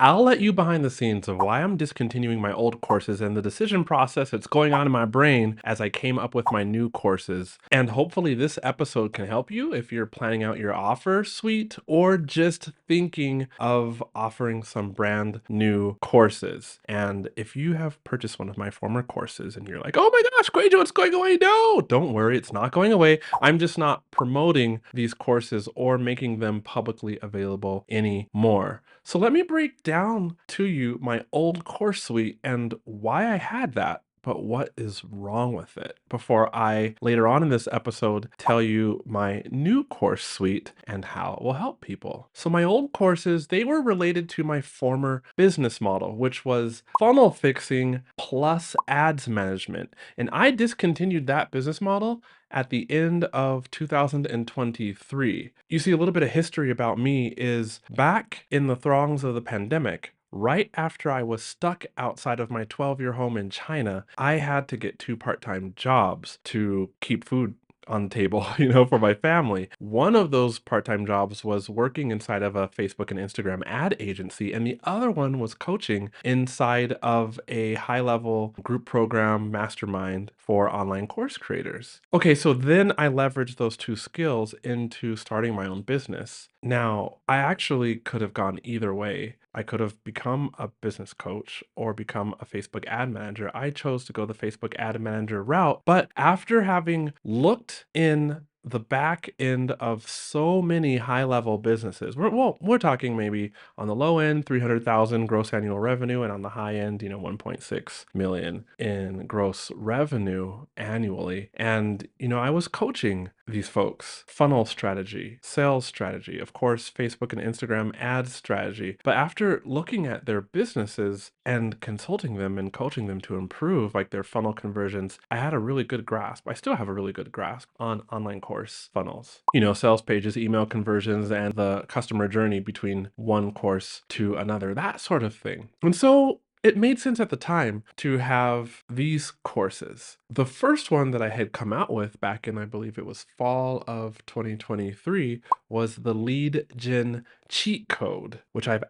I'll let you behind the scenes of why I'm discontinuing my old courses and the decision process that's going on in my brain as I came up with my new courses. And hopefully, this episode can help you if you're planning out your offer suite or just thinking of offering some brand new courses. And if you have purchased one of my former courses and you're like, oh my gosh, QUAY.jo, it's going away. No, don't worry, it's not going away. I'm just not promoting these courses or making them publicly available anymore. So let me break down to you my old course suite and why I had that, but what is wrong with it before I later on in this episode tell you my new course suite and how it will help people. So my old courses, they were related to my former business model, which was funnel fixing plus ads management. And I discontinued that business model at the end of 2023. You see, a little bit of history about me is back in the throngs of the pandemic, right after I was stuck outside of my 12-year home in China, I had to get two part-time jobs to keep food on the table, for my family. One of those part-time jobs was working inside of a Facebook and Instagram ad agency, and the other one was coaching inside of a high-level group program mastermind for online course creators. Okay, so then I leveraged those two skills into starting my own business. Now, I actually could have gone either way. I could have become a business coach or become a Facebook ad manager. I chose to go the Facebook ad manager route. But after having looked in the back end of so many high level businesses, we're talking maybe on the low end, 300,000 gross annual revenue, and on the high end, 1.6 million in gross revenue annually. And, I was coaching these folks, funnel strategy, sales strategy, of course, Facebook and Instagram ads strategy. But after looking at their businesses and consulting them and coaching them to improve like their funnel conversions, I had a really good grasp. I still have a really good grasp on online course funnels, sales pages, email conversions, and the customer journey between one course to another, that sort of thing. And so it made sense at the time to have these courses. The first one that I had come out with back in, I believe it was fall of 2023, was the Lead Gen Cheat Code, which I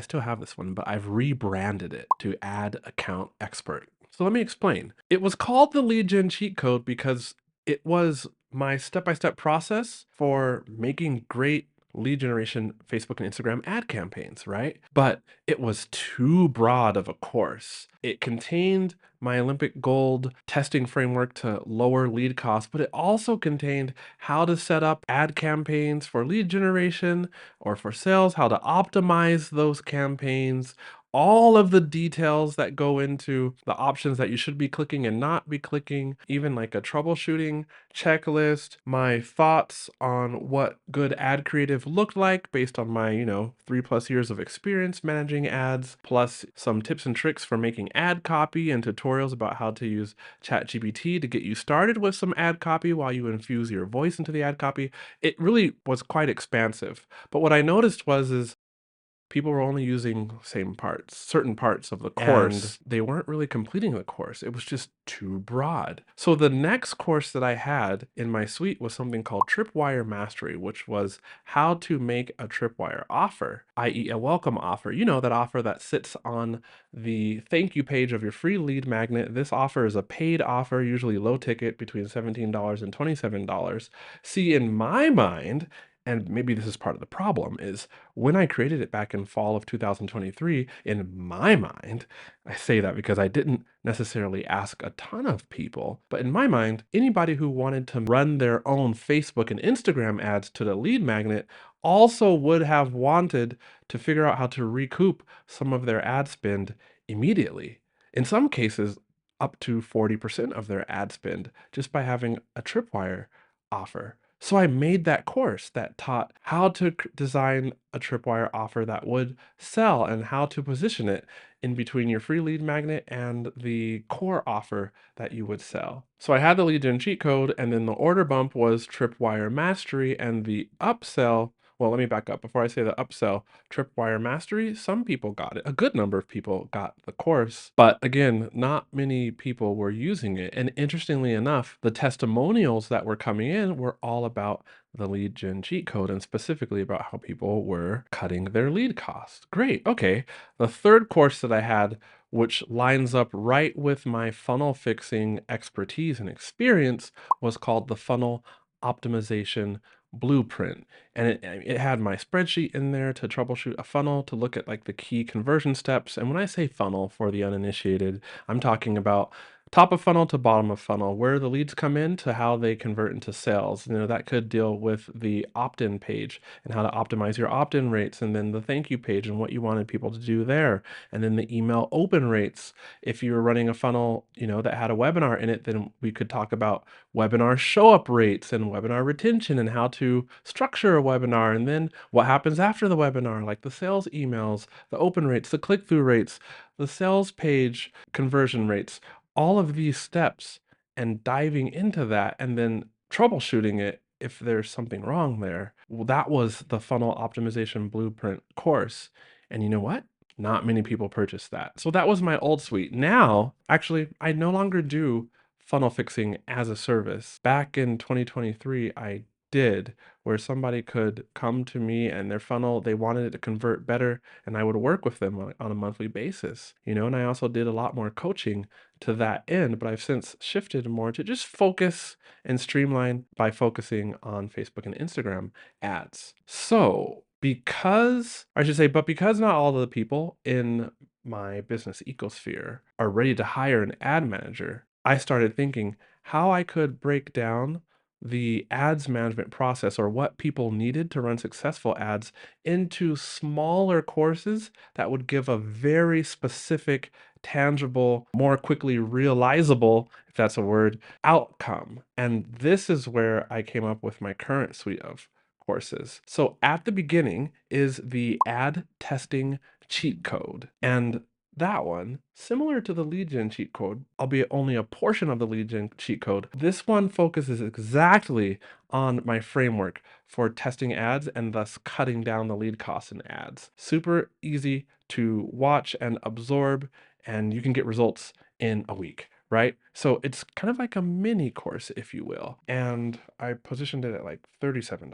still have this one, but I've rebranded it to Ad Account Expert. So let me explain. It was called the Lead Gen Cheat Code because it was my step-by-step process for making great lead generation Facebook and Instagram ad campaigns, right? But it was too broad of a course. It contained my Olympic gold testing framework to lower lead costs, but it also contained how to set up ad campaigns for lead generation or for sales, how to optimize those campaigns, all of the details that go into the options that you should be clicking and not be clicking, even like a troubleshooting checklist, my thoughts on what good ad creative looked like based on my, 3+ years of experience managing ads, plus some tips and tricks for making ad copy and tutorials about how to use ChatGPT to get you started with some ad copy while you infuse your voice into the ad copy. It really was quite expansive. But what I noticed is people were only using certain parts of the course, and they weren't really completing the course. It was just too broad. So the next course that I had in my suite was something called Tripwire Mastery, which was how to make a Tripwire offer, i.e. a welcome offer. That offer that sits on the thank you page of your free lead magnet. This offer is a paid offer, usually low ticket, between $17 and $27. See, in my mind, and maybe this is part of the problem, is when I created it back in fall of 2023, in my mind, I say that because I didn't necessarily ask a ton of people, but in my mind, anybody who wanted to run their own Facebook and Instagram ads to the lead magnet also would have wanted to figure out how to recoup some of their ad spend immediately. In some cases, up to 40% of their ad spend just by having a tripwire offer. So I made that course that taught how to design a tripwire offer that would sell and how to position it in between your free lead magnet and the core offer that you would sell. So I had the lead gen cheat code, and then the order bump was tripwire mastery, and the upsell Well, let me back up. Before I say the upsell, Tripwire Mastery, some people got it. A good number of people got the course, but again, not many people were using it. And interestingly enough, the testimonials that were coming in were all about the lead gen cheat code and specifically about how people were cutting their lead costs. Great. Okay. The third course that I had, which lines up right with my funnel fixing expertise and experience, was called the Funnel Optimization Blueprint. And it had my spreadsheet in there to troubleshoot a funnel, to look at like the key conversion steps. And when I say funnel for the uninitiated, I'm talking about top of funnel to bottom of funnel, where the leads come in to how they convert into sales. That could deal with the opt-in page and how to optimize your opt-in rates, and then the thank you page and what you wanted people to do there, and then the email open rates. If you were running a funnel, that had a webinar in it, then we could talk about webinar show up rates and webinar retention and how to structure a webinar, and then what happens after the webinar, like the sales emails, the open rates, the click-through rates, the sales page conversion rates, all of these steps, and diving into that and then troubleshooting it if there's something wrong there. Well, that was the funnel optimization blueprint course. And you know what? Not many people purchased that. So that was my old suite. Now, actually, I no longer do funnel fixing as a service. Back in 2023, I did, where somebody could come to me and their funnel, they wanted it to convert better, and I would work with them on a monthly basis. And I also did a lot more coaching to that end, but I've since shifted more to just focus and streamline by focusing on Facebook and Instagram ads. So, because not all of the people in my business ecosphere are ready to hire an ad manager, I started thinking how I could break down the ads management process, or what people needed to run successful ads, into smaller courses that would give a very specific, tangible, more quickly realizable, if that's a word, outcome. And this is where I came up with my current suite of courses. So at the beginning is the ad testing cheat code. And that one, similar to the lead gen cheat code, albeit only a portion of the lead gen cheat code, this one focuses exactly on my framework for testing ads and thus cutting down the lead costs in ads. Super easy to watch and absorb, and you can get results in a week, right? So it's kind of like a mini course, if you will. And I positioned it at like $37.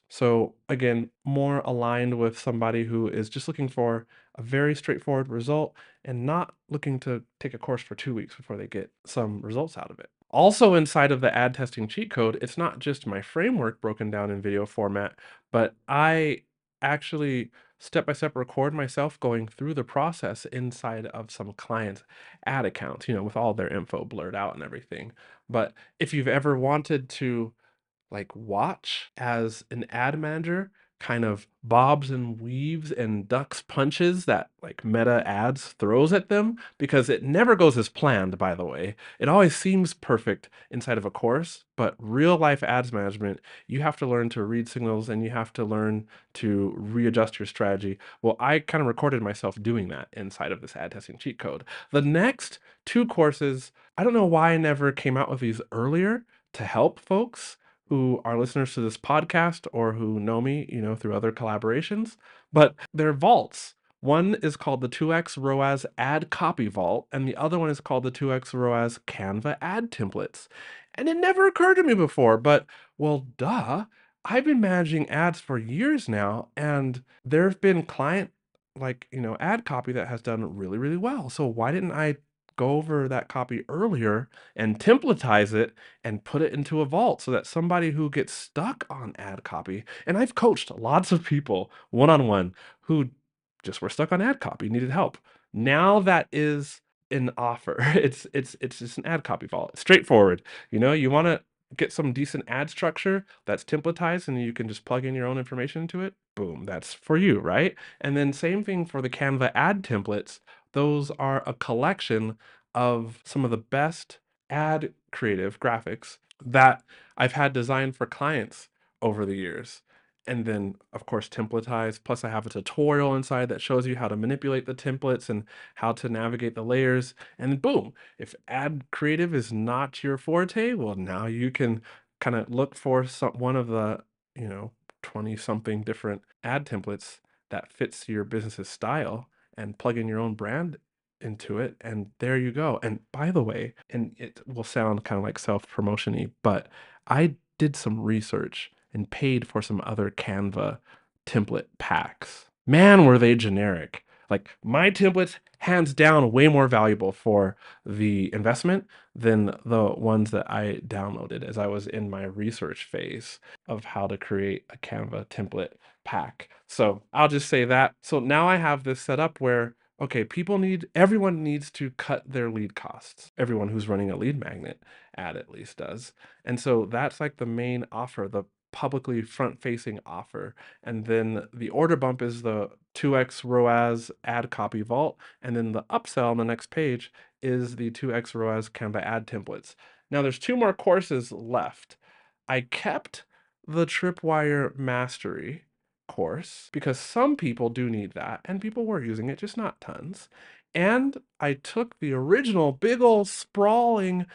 So again, more aligned with somebody who is just looking for a very straightforward result and not looking to take a course for 2 weeks before they get some results out of it. Also, inside of the ad testing cheat code, it's not just my framework broken down in video format, but I actually step by step record myself going through the process inside of some clients' ad accounts, with all their info blurred out and everything. But if you've ever wanted to like watch as an ad manager kind of bobs and weaves and ducks punches that like Meta ads throws at them, because it never goes as planned, by the way. It always seems perfect inside of a course, but real life ads management, you have to learn to read signals and you have to learn to readjust your strategy. Well, I kind of recorded myself doing that inside of this ad testing cheat code. The next two courses, I don't know why I never came out with these earlier to help folks who are listeners to this podcast or who know me, through other collaborations, but they're vaults. One is called the 2x ROAS Ad Copy Vault, and the other one is called the 2x ROAS Canva Ad Templates. And it never occurred to me before, but well, duh. I've been managing ads for years now, and there have been client ad copy that has done really, really well. So why didn't I go over that copy earlier and templatize it and put it into a vault so that somebody who gets stuck on ad copy, and I've coached lots of people one-on-one who just were stuck on ad copy, needed help. Now that is an offer. It's just an ad copy vault. It's straightforward. You want to get some decent ad structure that's templatized and you can just plug in your own information into it. Boom, that's for you, right? And then same thing for the Canva ad templates. Those are a collection of some of the best ad creative graphics that I've had designed for clients over the years. And then, of course, templatized. Plus, I have a tutorial inside that shows you how to manipulate the templates and how to navigate the layers. And then, boom, if ad creative is not your forte, well, now you can kind of look for one of the, 20 something different ad templates that fits your business's style and plug in your own brand into it, and there you go. And by the way, and it will sound kind of like self-promotion-y, but I did some research and paid for some other Canva template packs. Man, were they generic. Like my templates, hands down, way more valuable for the investment than the ones that I downloaded as I was in my research phase of how to create a Canva template pack. So I'll just say that. So now I have this set up where, okay, everyone needs to cut their lead costs. Everyone who's running a lead magnet ad at least does. And so that's like the main offer, the publicly front-facing offer. And then the order bump is the 2x ROAS ad copy vault. And then the upsell on the next page is the 2x ROAS Canva ad templates. Now there's 2 more courses left. I kept the Tripwire Mastery course because some people do need that and people were using it, just not tons. And I took the original big old sprawling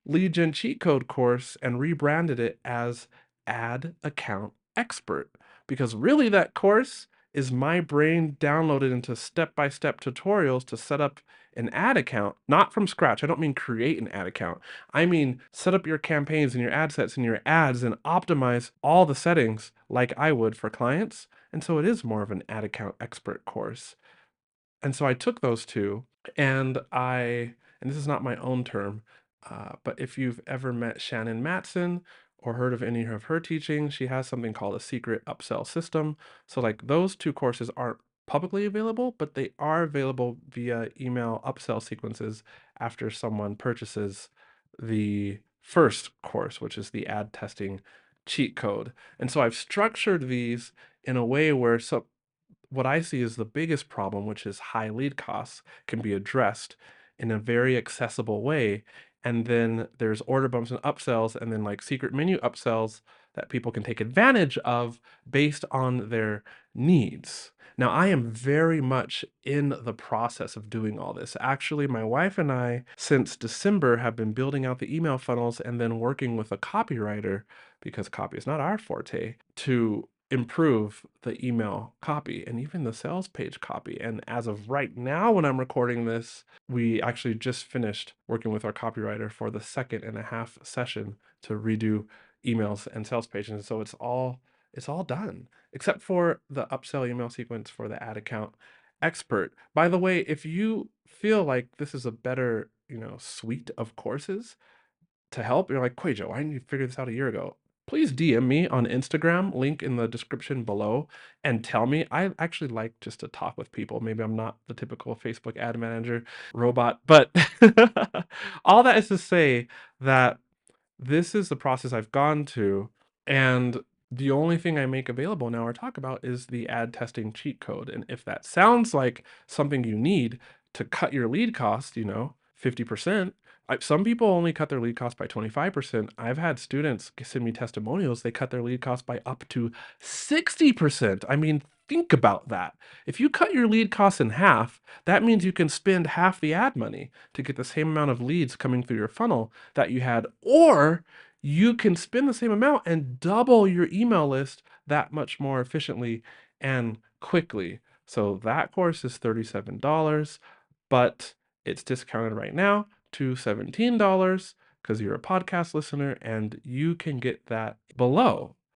lead gen cheat code course and rebranded it as Ad Account Expert, because really that course is my brain downloaded into step-by-step tutorials to set up an ad account, not from scratch. I don't mean create an ad account. I mean set up your campaigns and your ad sets and your ads and optimize all the settings like I would for clients. And so it is more of an ad account expert course. And so I took those two and and this is not my own term, but if you've ever met Shannon Matson or heard of any of her teaching, she has something called a secret upsell system. So like those 2 courses aren't publicly available, but they are available via email upsell sequences after someone purchases the first course, which is the ad testing cheat code. And so I've structured these in a way where what I see as the biggest problem, which is high lead costs, can be addressed in a very accessible way. And then there's order bumps and upsells, and then like secret menu upsells that people can take advantage of based on their needs. Now, I am very much in the process of doing all this. Actually, my wife and I, since December, have been building out the email funnels and then working with a copywriter, because copy is not our forte, to improve the email copy and even the sales page copy. And as of right now, when I'm recording this, we actually just finished working with our copywriter for the 2.5 session to redo emails and sales pages. And so it's all done, except for the upsell email sequence for the ad account expert. By the way, if you feel like this is a better, suite of courses to help, you're like, QUAY.jo, I need to figure this out a year ago. Please DM me on Instagram, link in the description below, and tell me. I actually like just to talk with people. Maybe I'm not the typical Facebook ad manager robot, but all that is to say that this is the process I've gone to, and the only thing I make available now or talk about is the ad testing cheat code. And if that sounds like something you need to cut your lead cost, 50%, some people only cut their lead cost by 25%. I've had students send me testimonials, they cut their lead cost by up to 60%. I mean, think about that. If you cut your lead costs in half, that means you can spend half the ad money to get the same amount of leads coming through your funnel that you had, or you can spend the same amount and double your email list that much more efficiently and quickly. So that course is $37, but it's discounted right now to $17 because you're a podcast listener, and you can get that below.